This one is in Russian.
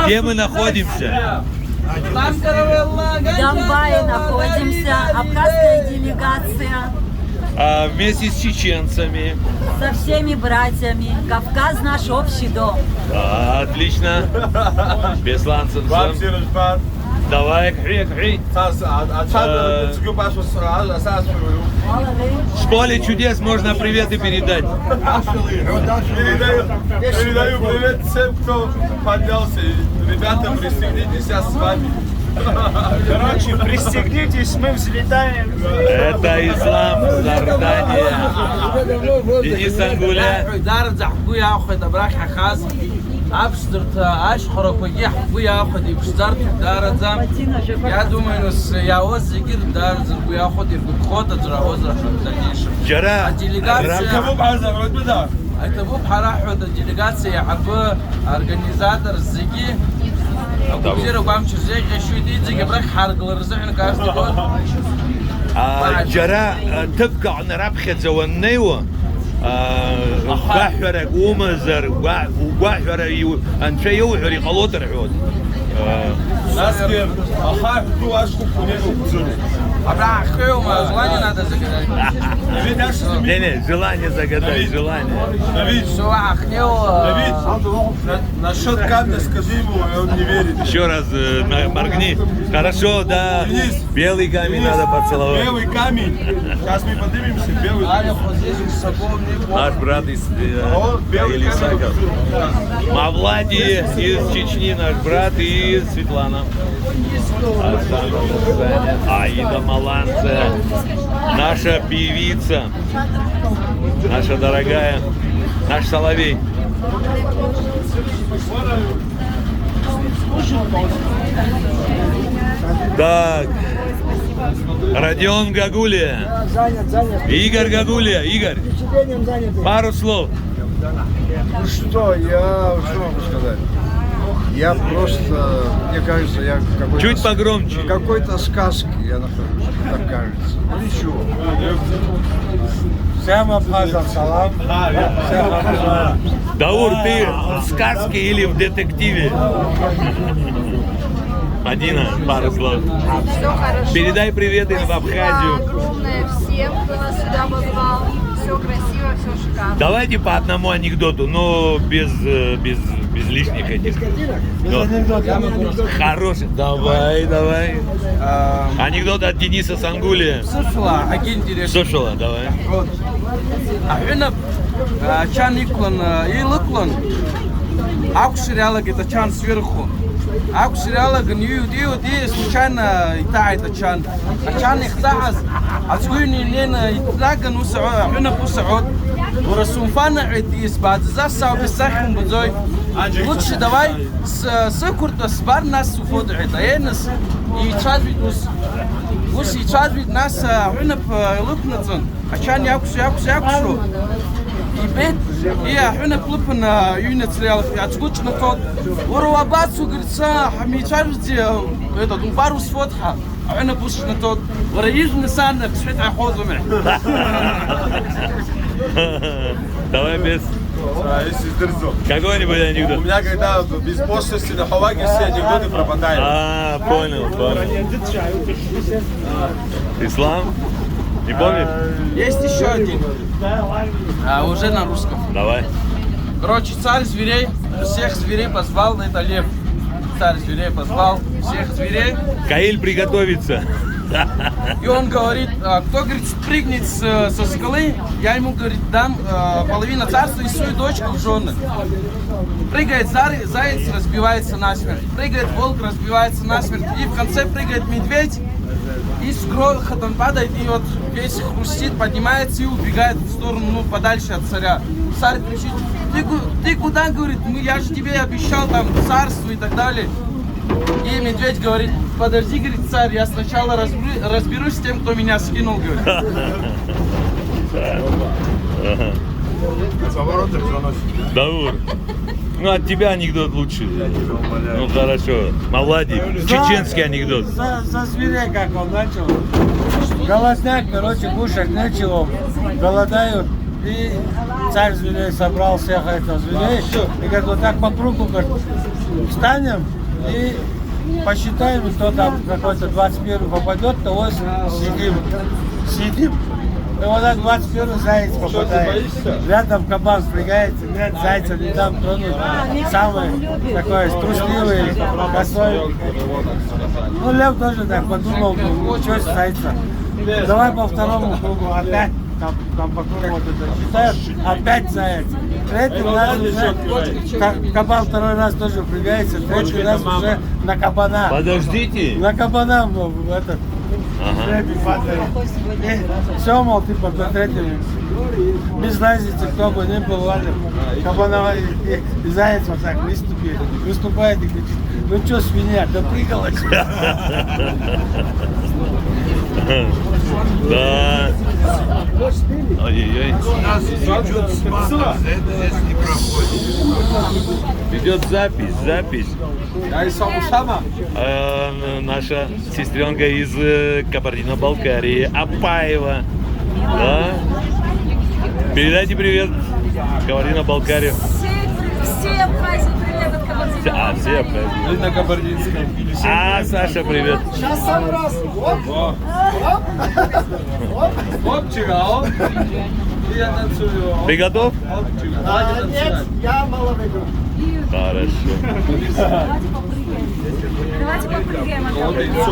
Где мы находимся? В Донбайе находимся, абхазская делегация Вместе с чеченцами. со всеми братьями. Кавказ наш общий дом. Отлично. Бесланцев. Давай, кхи. В школе чудес можно приветы передать. Передаю привет всем, кто поднялся. Ребята, пристегнитесь, я с вами. Короче, пристегнитесь, мы взлетаем. Это Ислам, Зардания. Денис Ангуля. Я думаю, я вот зигир дар я ходил в ход от Вчера это был параход делегация, абы организатор зиги. Вчера вам чужие шуди зиги брак харглар захна каждый год. جرى تبقى عن ربخة زوانيوة وقاحرة ومزر وقاحرة أنت يوحري قلوت الحوت Наскер, ахай, кто ашку кунену кузуру. Абра ахеу ма желание надо загадать. Не, желание загадай, желание. Давид, Все ахнеу. Давид, насчет камня скажи ему, он не верит. Еще раз моргни. Хорошо, да. Денис, Белый камень надо поцеловать. Белый камень. Сейчас мы поднимемся, белый камень. Наш брат из Белый Илисаков. Мавлади из Чечни, наш брат, и Светлана. Аида Маланце, наша певица, наша дорогая, наш соловей. Так, Родион Гагулия, Игорь Гагулия, Игорь, пару слов. Ну что, я что могу сказать? Я просто, мне кажется, я какой-то... Чуть погромче. В какой-то сказке я нахожусь, так кажется. Ну ничего. Всем абхазам салам. Всем абхазам. Даур, ты в сказке или в детективе? Мадина, пару слов. Все хорошо. Передай привет им в Спасибо Абхазию. огромное всем, кто нас сюда позвал. Все красиво, все шикарно. Давайте по одному анекдоту, но без лишних этих. Но хороший. Давай. Анекдот от Дениса Сангулия. Слушала, агент директор. Слушала, давай. Ахина чан иклан и лыклан. Акушеряла где-то чан сверху. Акушеряла гнью ди случайно итает чан. А чан их таз. Отсюни лена итлаган усаа. Ахина пусаут. Урасумфана идис بعد засау бисахм бзой. Лучше давай с курта свар нас суфод итаенс и чадвидус. Ус и чадвид нас ахина лукнацан. А чан якушо. И бед, я хина клупан юнит реал, я чгучно тот. Уровабацу говорится, хамичарди, это думбару сфотха. Хина пушно тот. Ураижный сан, свет охозуме. Давай без Если дерзо. какой-нибудь У анекдот. меня когда без пошлости на Хаваге все анекдоты пропадают. Понял. Ислам? Не помнишь? Есть еще один, уже на русском. Давай. Короче, царь зверей, всех зверей позвал, это лев. Царь зверей позвал всех зверей. Каиль приготовится. И он говорит, кто, говорит, спрыгнет со скалы, я ему, говорит, дам половину царства и свою дочку в жены. Прыгает заяц, разбивается насмерть. Прыгает волк, разбивается насмерть. И в конце прыгает медведь. И с грохотом падает, и вот весь хрустит, поднимается и убегает в сторону, подальше от царя. Царь кричит, ты куда, говорит, я же тебе обещал там царство и так далее. И медведь говорит, подожди, говорит, царь, я сначала разберусь с тем, кто меня скинул, говорит. Даур. Ну, от тебя анекдот лучше. Ну, хорошо. Молодец. Чеченский анекдот. За зверей как он начал. Голодняк, короче, кушать нечего. Голодают. И царь зверей собрал всех этих зверей. И говорит, вот так по кругу, говорит, встанем и посчитаем, кто там какой-то 21 попадет, того сидим. И вот так 21 заяц попадает. боишься? Рядом кабан впрягается, нет, зайца не дам тронуть. Самый такой трусливый, косой. Ну, лев тоже так подумал, ну, что зайца. Давай по второму кругу опять. Там по кругу вот это считают, опять заяц. Третий раз уже кабан второй раз тоже впрягается, третий раз уже на кабана. Подождите. На кабана этот. Ага. Все, мол, типа, до третьего. Без разницы, кто бы ни был, ладно. Кабана и заяц вот так выступает и кричит: ну что, свинья, допрыгалась? Да. Ой-ой-ой. Идет запись. Я и сам Усама. Наша сестренка из Кабардино-Балкарии, Апаева. Да? Передайте привет Кабардино-Балкарию. Всем праздник, привет от Кабардино. Все празднуют. И на кабардинском. Саша, привет. Опчика, оп. И я танцую. Оп, Ты готов? опчика. Давайте танцевать. Хорошо. Давайте попрыгаем от Вот и Кабардино. всё,